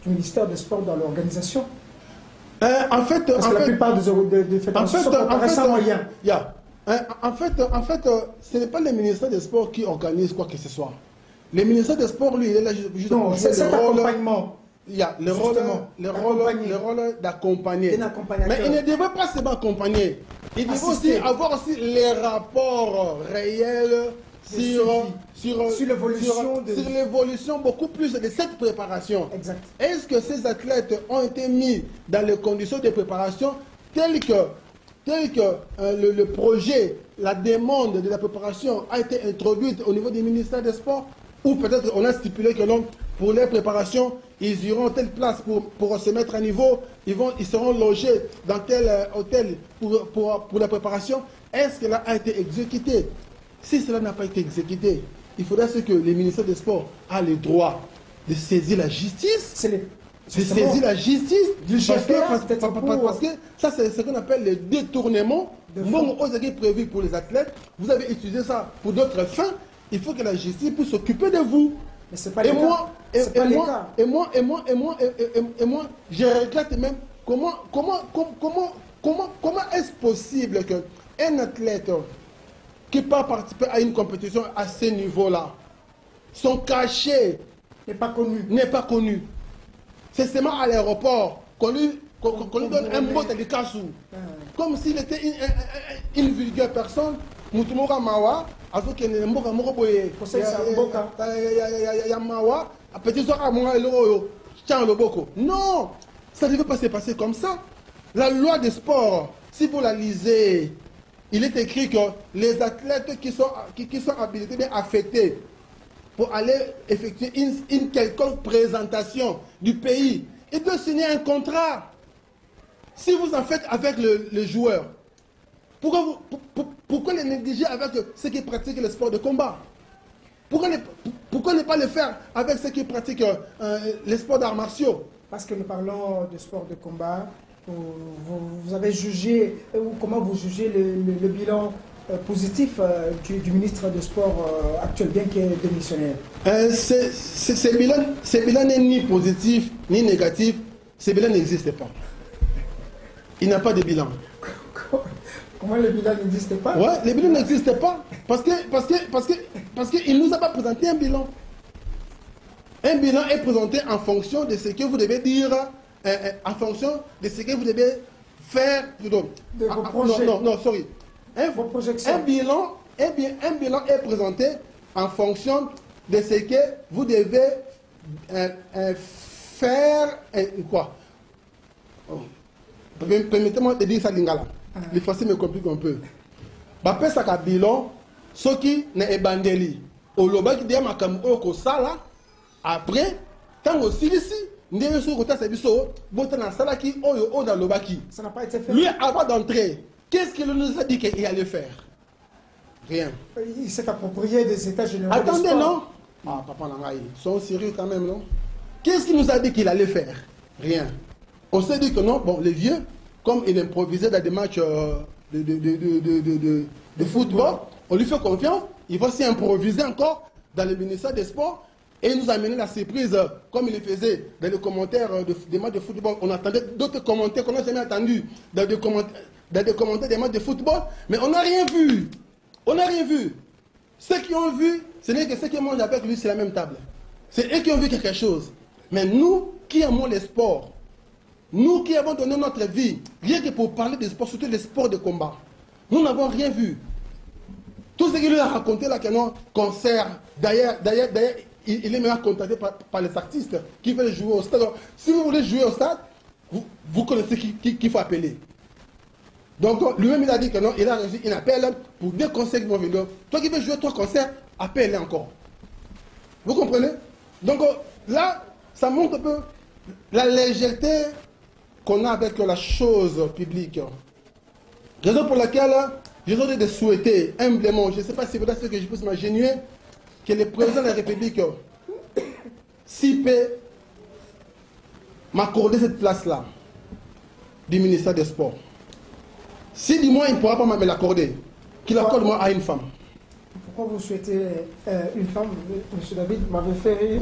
du ministère des Sports dans l'organisation. En fait, la plupart des fédérations sont préparées sans moyens. En fait, ce n'est pas le ministère des Sports qui organise quoi que ce soit. Le ministère des Sports, lui, il est là juste pour jouer le accompagnement. Il y a le rôle d'accompagner. Mais il ne devrait pas seulement accompagner. Il devrait aussi avoir aussi les rapports réels sur l'évolution beaucoup plus de cette préparation. Exact. Est-ce que ces athlètes ont été mis dans les conditions de préparation telles que le projet, la demande de la préparation a été introduite au niveau du ministère des Sports? Ou peut-être on a stipulé que non, pour les préparations, ils iront à telle place pour se mettre à niveau, ils seront logés dans tel hôtel pour la préparation. Est-ce que cela a été exécuté? Si cela n'a pas été exécuté, il faudra que le ministère des Sports a le droit de saisir la justice. Parce que ça, c'est ce qu'on appelle le détournement. Bon, aux équipes prévues pour les athlètes, vous avez utilisé ça pour d'autres fins. Il faut que la justice puisse s'occuper de vous. Mais c'est pas le cas. Et moi, je regrette même comment est-ce possible qu'un athlète qui peut participer à une compétition à ce niveau-là, son cachet n'est pas connu. C'est seulement à l'aéroport qu'on lui donne un mot de cassou. Comme s'il était une vulgaire personne. Mutumura mawa, azoke ne mboka moko boye. Ya mawa, petit soir à moi tiens le boko. Non, ça ne devait pas se passer comme ça. La loi des sports, si vous la lisez, il est écrit que les athlètes qui sont habilités, bien affectés, pour aller effectuer une quelconque présentation du pays, ils doivent signer un contrat. Si vous en faites avec le joueur, pourquoi les négliger avec ceux qui pratiquent le sport de combat? Pourquoi ne pas le faire avec ceux qui pratiquent les sports d'arts martiaux? Parce que nous parlons de sport de combat, vous avez jugé, ou comment vous jugez le bilan positif du ministre des Sports actuel, bien qu'il est démissionnaire? Ce bilan n'est ni positif ni négatif. Ce bilan n'existe pas. Il n'y a pas de bilan. Comment le bilan n'existe pas? Ouais, le bilan n'existe pas. Parce qu'il ne nous a pas présenté un bilan. Un bilan est présenté en fonction de ce que vous devez dire, en fonction de ce que vous devez faire. De vos projets. Non, sorry. Vos projections. Un bilan est présenté en fonction de ce que vous devez faire. Quoi? Permettez-moi de dire ça lingala. Les français me compliquent un peu. Après ça, bilan, ce qui n'est bandeli. Au loba qui dit à ma caméra sala. Après, tant aussi ici, ça n'a pas été fait. Lui, avant d'entrer, qu'est-ce qu'il nous a dit qu'il allait faire? Rien. Il s'est approprié des états généraux. Attendez, non? Ah, papa, ils sont sérieux quand même, non? Qu'est-ce qu'il nous a dit qu'il allait faire? Rien. On s'est dit que non, bon, les vieux, comme il improvisait dans des matchs de football, on lui fait confiance, il va s'y improviser encore dans le ministère des Sports. Et il nous a amené la surprise, comme il le faisait dans les commentaires des matchs de football. On attendait d'autres commentaires qu'on n'a jamais entendus dans des commentaires des matchs de football, mais on n'a rien vu. On n'a rien vu. Ceux qui ont vu, ce n'est que ceux qui mangent avec lui sur la même table. C'est eux qui ont vu quelque chose. Mais nous qui aimons les sports, nous qui avons donné notre vie, rien que pour parler des sports, surtout les sports de combat, nous n'avons rien vu. Tout ce qu'il lui a raconté là, qu'il y a un concert, d'ailleurs, il est maintenant contacté par les artistes qui veulent jouer au stade. Donc, si vous voulez jouer au stade, vous connaissez qu'il faut appeler. Donc lui-même il a dit que non, il a reçu un appel pour 2 concerts qui vont venir. Toi qui veux jouer 3 concerts, appelle-les encore. Vous comprenez? Donc là, ça montre un peu la légèreté qu'on a avec la chose publique. Raison pour laquelle je voudrais de souhaiter humblement, je ne sais pas si c'est ce que je peux m'imaginer, que le président de la République, s'il peut m'accorder cette place-là, du ministère des Sports. Si du moins il ne pourra pas me l'accorder, qu'il accorde moi à une femme. Pourquoi vous souhaitez une femme? M. David m'avait fait rire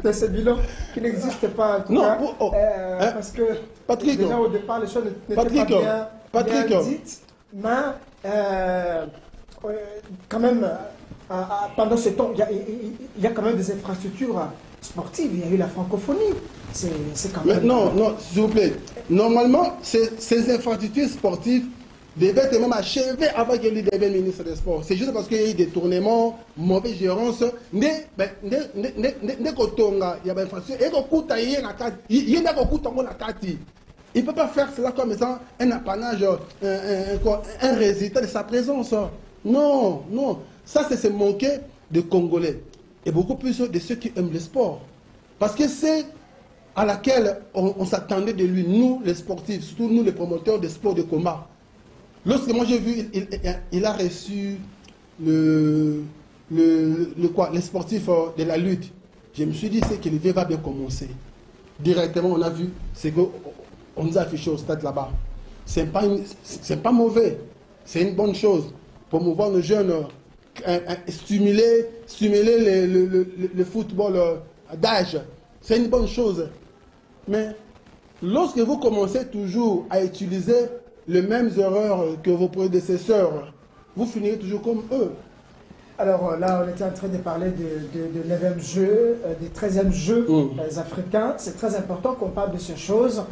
de ce bilan qui n'existe pas. En tout non, cas, parce que Patrick, déjà au départ, les choses n'étaient pas bien dites. Mais quand même, pendant ce temps, il y a quand même des infrastructures sportives. Il y a eu la francophonie. C'est quand même... Non, s'il vous plaît. Normalement, ces infrastructures sportives devaient être même achevées avant qu'il y ait le ministre des Sports. C'est juste parce qu'il y a eu des tournements, mauvaise gérance. Il y a il ne peut pas faire cela comme étant un apanage, un résultat de sa présence. Non. Ça, c'est se moquer des Congolais. Et beaucoup plus de ceux qui aiment le sport. Parce que c'est à laquelle on s'attendait de lui, nous les sportifs, surtout nous les promoteurs de sport de combat. Lorsque moi j'ai vu, il a reçu les sportifs de la lutte, je me suis dit c'est que le va bien commencer. Directement on a vu, c'est qu'on nous a affiché au stade là-bas. C'est pas mauvais, c'est une bonne chose. Promouvoir nos jeunes, stimuler le football d'âge, c'est une bonne chose. Mais lorsque vous commencez toujours à utiliser les mêmes erreurs que vos prédécesseurs, vous finirez toujours comme eux. Alors là, on était en train de parler de 9e jeu, des 13e jeux africains. C'est très important qu'on parle de ces choses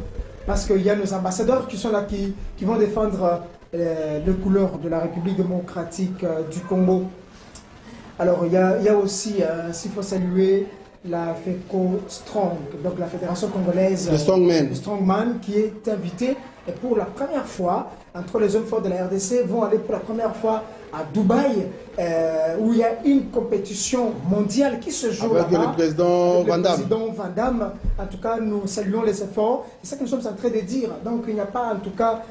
parce qu'il y a nos ambassadeurs qui sont là, qui vont défendre les couleurs de la République démocratique du Congo. Alors il y a aussi, s'il faut saluer, la FECO Strong, donc la Fédération Congolaise de Strongman, qui est invitée et pour la première fois, entre les hommes forts de la RDC, vont aller pour la première fois à Dubaï, où il y a une compétition mondiale qui se joue avec là-bas. Le président Van Damme. En tout cas, nous saluons les efforts. C'est ça que nous sommes en train de dire. Donc, il n'y a pas, en tout cas,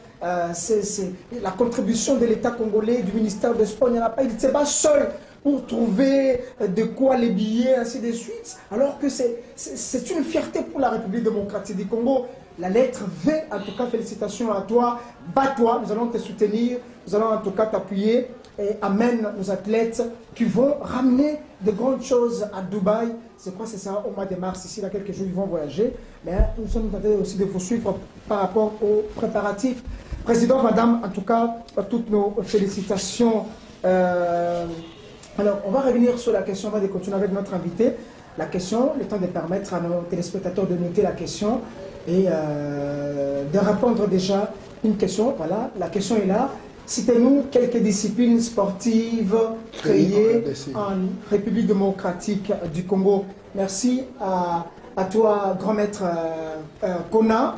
c'est la contribution de l'État congolais, du ministère des Sports, il n'y en a pas. Il ne s'est pas seul pour trouver de quoi les billets, ainsi de suite, alors que c'est une fierté pour la République démocratique du Congo. La lettre V, en tout cas, félicitations à toi. Bats-toi, nous allons te soutenir, nous allons en tout cas t'appuyer et amène nos athlètes qui vont ramener de grandes choses à Dubaï. C'est quoi, c'est ça, au mois de mars, ici, dans quelques jours, ils vont voyager. Mais nous sommes en train aussi de vous suivre par rapport aux préparatifs. Président, madame, en tout cas, toutes nos félicitations. Alors, on va revenir sur la question, on va continuer avec notre invité. La question, le temps de permettre à nos téléspectateurs de noter la question et de répondre déjà une question. Voilà, la question est là. Citez-nous quelques disciplines sportives créées en République démocratique du Congo. Merci à toi, grand maître Kona.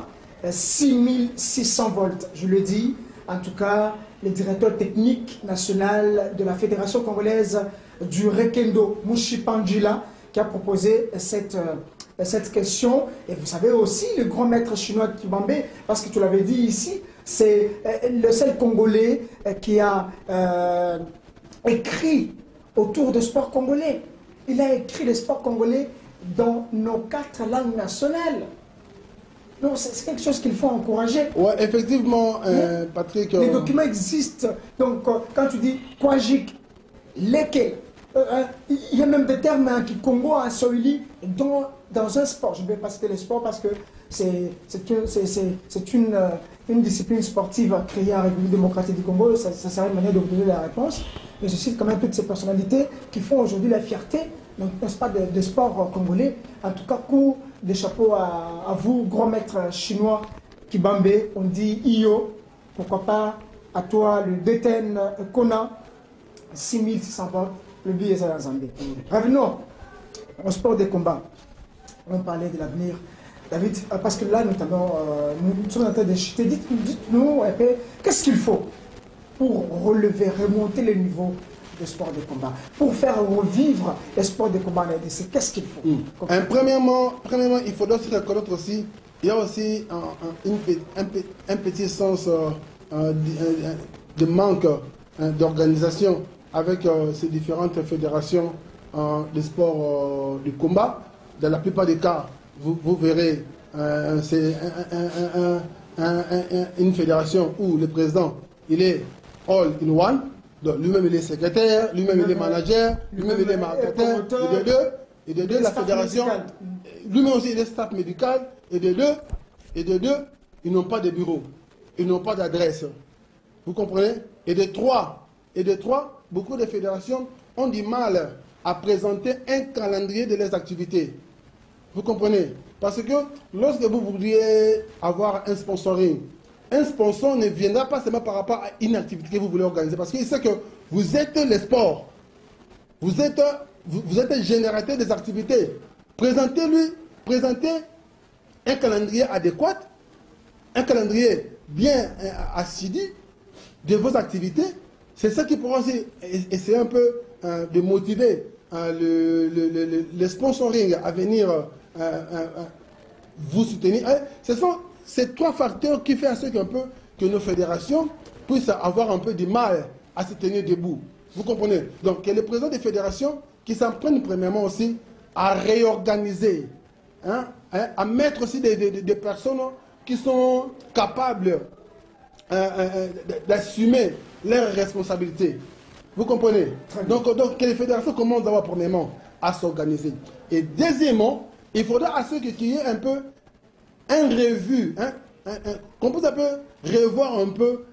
6600 volts, je le dis. En tout cas, le directeur technique national de la Fédération congolaise du Rekendo, Mouchi Pandjila, qui a proposé cette question. Et vous savez aussi, le grand maître chinois Kibambe, parce que tu l'avais dit ici, c'est le seul Congolais qui a écrit autour du sport congolais. Il a écrit le sport congolais dans nos 4 langues nationales. Donc c'est quelque chose qu'il faut encourager. Oui, effectivement, Patrick. Les documents existent. Donc quand tu dis Kwajik, lesquels, il y a même des termes qui Congo a sorti dans un sport. Je ne vais pas citer le sport parce que c'est une discipline sportive créée en République démocratique du Congo. Ça serait une manière d'obtenir la réponse. Mais je cite quand même toutes ces personnalités qui font aujourd'hui la fierté, n'est-ce pas, de sport congolais. En tout cas, coup de chapeau à vous, grand maître chinois Kibambe. On dit Iyo, pourquoi pas à toi, le Deten Kona, 6600 votes, le billet est à Zambie. Revenons au sport des combats. On parlait de l'avenir. David, parce que là, notamment, nous sommes en train de chuter. Dites-nous un peu, qu'est-ce qu'il faut pour relever, remonter le niveau de sport de combat, pour faire revivre le sport de combat en RDC, qu'est-ce qu'il faut? Premièrement, il faudra aussi reconnaître aussi, il y a aussi un petit sens de manque d'organisation avec ces différentes fédérations de sport du combat. Dans la plupart des cas, vous verrez, c'est une fédération où le président, il est all in one. Donc lui-même il est secrétaire, lui-même il est manager, lui-même il est marketeur, et de deux, la fédération, lui-même aussi il est staff médical, et de deux, ils n'ont pas de bureau, ils n'ont pas d'adresse. Vous comprenez? Et de trois, beaucoup de fédérations ont du mal à présenter un calendrier de leurs activités. Vous comprenez? Parce que lorsque vous voudriez avoir un sponsoring, un sponsor ne viendra pas seulement par rapport à une activité que vous voulez organiser. Parce qu'il sait que vous êtes le sport. Vous êtes générateur des activités. Présentez un calendrier adéquat, un calendrier bien assidu de vos activités. C'est ça qui pourra aussi essayer un peu de motiver le sponsoring à venir vous soutenir. Ce sont ces 3 facteurs qui font à ce que nos fédérations puissent avoir un peu de mal à se tenir debout. Vous comprenez? Donc, les présidents des fédérations qui s'en prennent premièrement aussi à réorganiser, à mettre aussi des personnes qui sont capables d'assumer leurs responsabilités. Vous comprenez? Donc, que les fédérations commencent d'abord premièrement à s'organiser. Et deuxièmement, il faudra à ceux qui aient un peu un revue, qu'on puisse un peu revoir un peu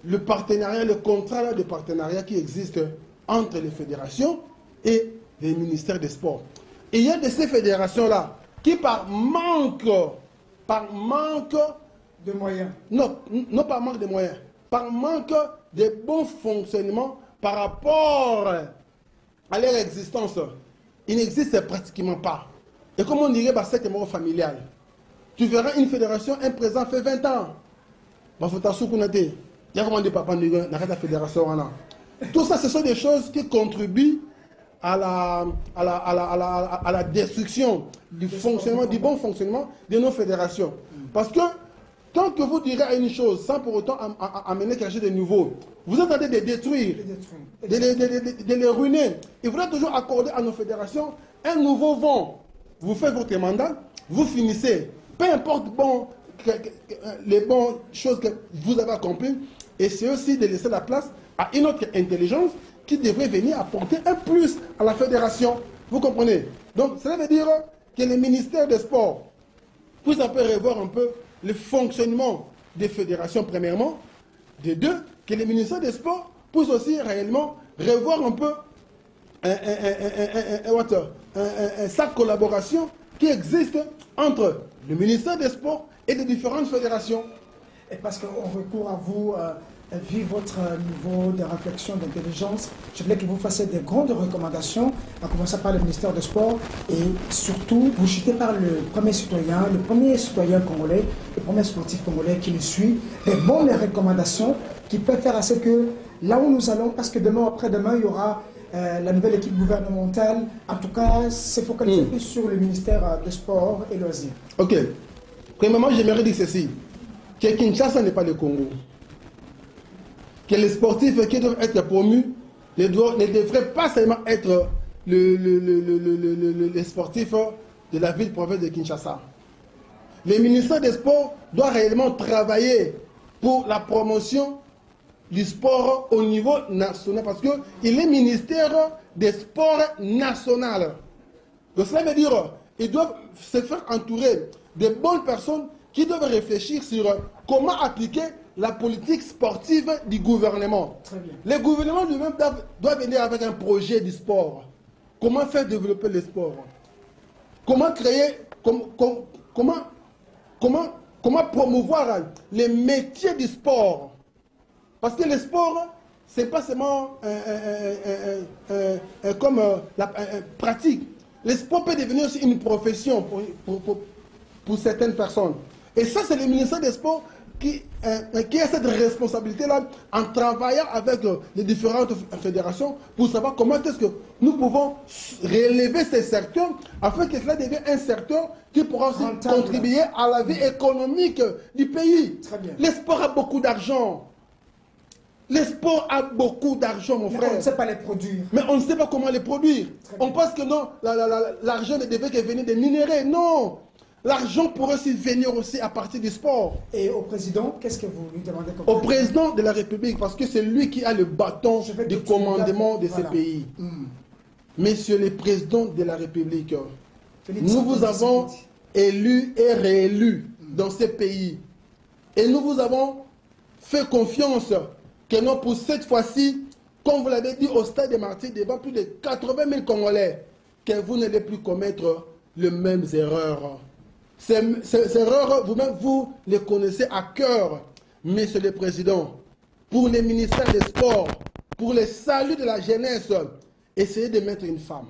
le partenariat, le contrat de partenariat qui existe entre les fédérations et les ministères des sports. Et il y a de ces fédérations-là qui par manque de moyens, non par manque de moyens, par manque de bon fonctionnement par rapport à leur existence, ils n'existent pratiquement pas. Et comme on dirait, c'est un mot familial. Tu verras une fédération, un président fait 20 ans. Il y a comment dire papa dans la fédération. Tout ça, ce sont des choses qui contribuent à la destruction du fonctionnement, du bon fonctionnement de nos fédérations. Parce que tant que vous direz une chose sans pour autant amener quelque chose de nouveau, vous êtes en train de les détruire, de les ruiner. Il faudra toujours accorder à nos fédérations un nouveau vent. Vous faites votre mandat, vous finissez. Peu importe les bonnes choses que vous avez accomplies, et c'est aussi de laisser la place à une autre intelligence qui devrait venir apporter un plus à la fédération. Vous comprenez? Donc, cela veut dire que le ministère des Sports puisse un peu revoir un peu le fonctionnement des fédérations, premièrement. De deux, que le ministère des Sports puisse aussi réellement revoir un peu sa collaboration qui existe entre le ministère des Sports et les différentes fédérations. Et parce qu'on recourt à vous, vu votre niveau de réflexion, d'intelligence, je voulais que vous fassiez des grandes recommandations, à commencer par le ministère des Sports, et surtout, vous chutez par le premier citoyen congolais, le premier sportif congolais qui le suit, des bonnes recommandations qui peuvent faire à ce que, là où nous allons, parce que demain, après-demain, il y aura la nouvelle équipe gouvernementale, en tout cas, c'est focalisé plus sur le ministère des Sports et Loisirs. Ok. Premièrement, j'aimerais dire ceci, que Kinshasa n'est pas le Congo. Que les sportifs qui doivent être promus ne devraient pas seulement être les sportifs de la ville-province de Kinshasa. Le ministère des Sports doit réellement travailler pour la promotion du sport au niveau national, parce qu'il est ministère des Sports national. Donc cela veut dire qu'ils doivent se faire entourer de bonnes personnes qui doivent réfléchir sur comment appliquer la politique sportive du gouvernement. Très bien. Le gouvernement lui-même doit venir avec un projet du sport. Comment faire développer le sport? Comment créer, comment promouvoir les métiers du sport? Parce que le sport, ce n'est pas seulement comme la pratique. Le sport peut devenir aussi une profession pour certaines personnes. Et ça, c'est le ministère des Sports qui a cette responsabilité-là en travaillant avec les différentes fédérations pour savoir comment est-ce que nous pouvons relever ces secteurs afin que cela devienne un secteur qui pourra aussi contribuer à la vie économique du pays. Très bien. Le sport a beaucoup d'argent. Le sport a beaucoup d'argent, mon frère. On ne sait pas les produire. Mais on ne sait pas comment les produire. On pense que non, l'argent ne devait que venir des minéraux. Non. L'argent pourrait aussi venir aussi à partir du sport. Et au président, qu'est-ce que vous lui demandez comme Au président de la République, parce que c'est lui qui a le bâton de commandement de ce pays. Monsieur le président de la République, nous vous avons élu et réélu dans ce pays. Et nous vous avons fait confiance que non, pour cette fois-ci, comme vous l'avez dit au stade de Martyrs, devant plus de 80 000 Congolais, que vous n'allez plus commettre les mêmes erreurs. Ces erreurs, vous-même, vous les connaissez à cœur, Monsieur le Président. Pour les ministères des Sports, pour le salut de la jeunesse, essayez de mettre une femme.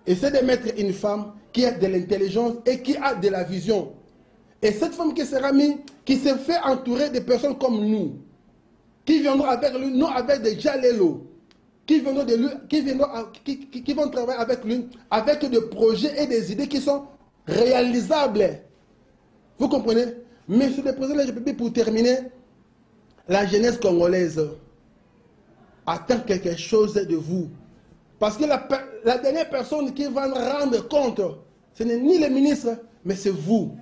Essayez de mettre une femme qui a de l'intelligence et qui a de la vision. Et cette femme qui sera mise, qui se fait entourer de personnes comme nous, qui viendront avec lui, non avec des Jalelo, qui vont travailler avec lui, avec des projets et des idées qui sont réalisables. Vous comprenez? Monsieur le Président de la République, pour terminer, la jeunesse congolaise attend quelque chose de vous. Parce que la dernière personne qui va rendre compte, ce n'est ni le ministre, mais c'est vous.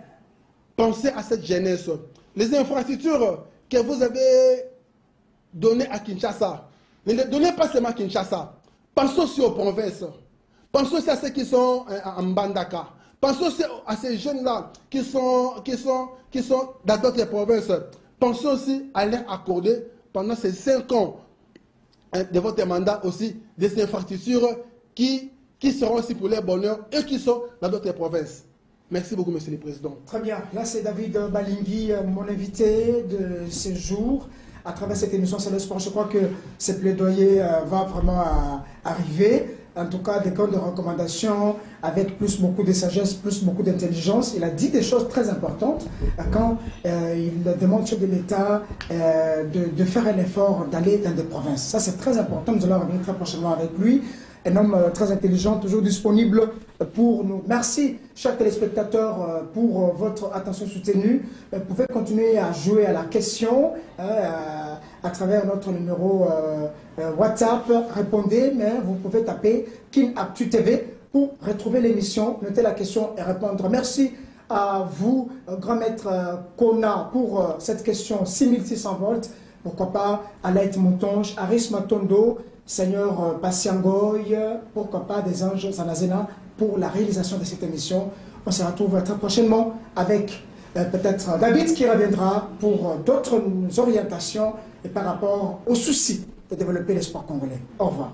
Pensez à cette jeunesse. Les infrastructures que vous avez données à Kinshasa, ne les donnez pas seulement à Kinshasa. Pensez aussi aux provinces. Pensez aussi à ceux qui sont en Bandaka. Pensez aussi à ces jeunes-là qui sont dans d'autres provinces. Pensez aussi à leur accorder pendant ces 5 ans de votre mandat aussi des infrastructures qui seront aussi pour leur bonheur et qui sont dans d'autres provinces. Merci beaucoup, Monsieur le Président. Très bien. Là, c'est David Balingui, mon invité de ce jour. À travers cette émission, c'est le sport. Je crois que ce plaidoyer va vraiment arriver. En tout cas, des grandes recommandations avec beaucoup de sagesse, beaucoup d'intelligence. Il a dit des choses très importantes quand il demande au chef de l'État de faire un effort d'aller dans des provinces. Ça, c'est très important. Nous allons revenir très prochainement avec lui. un homme très intelligent, toujours disponible pour nous. Merci, chers téléspectateurs, pour votre attention soutenue. Vous pouvez continuer à jouer à la question à travers notre numéro WhatsApp. Répondez, mais vous pouvez taper Kin Actu TV pour retrouver l'émission, noter la question et répondre. Merci à vous, grand maître Kona, pour cette question 6600 volts. Pourquoi pas Alaït Moutonge, Aris Matondo, Seigneur Passiangoy, pourquoi pas des anges Zanazena pour la réalisation de cette émission. On se retrouve très prochainement avec peut-être David qui reviendra pour d'autres orientations et par rapport aux soucis de développer les sports congolais. Au revoir.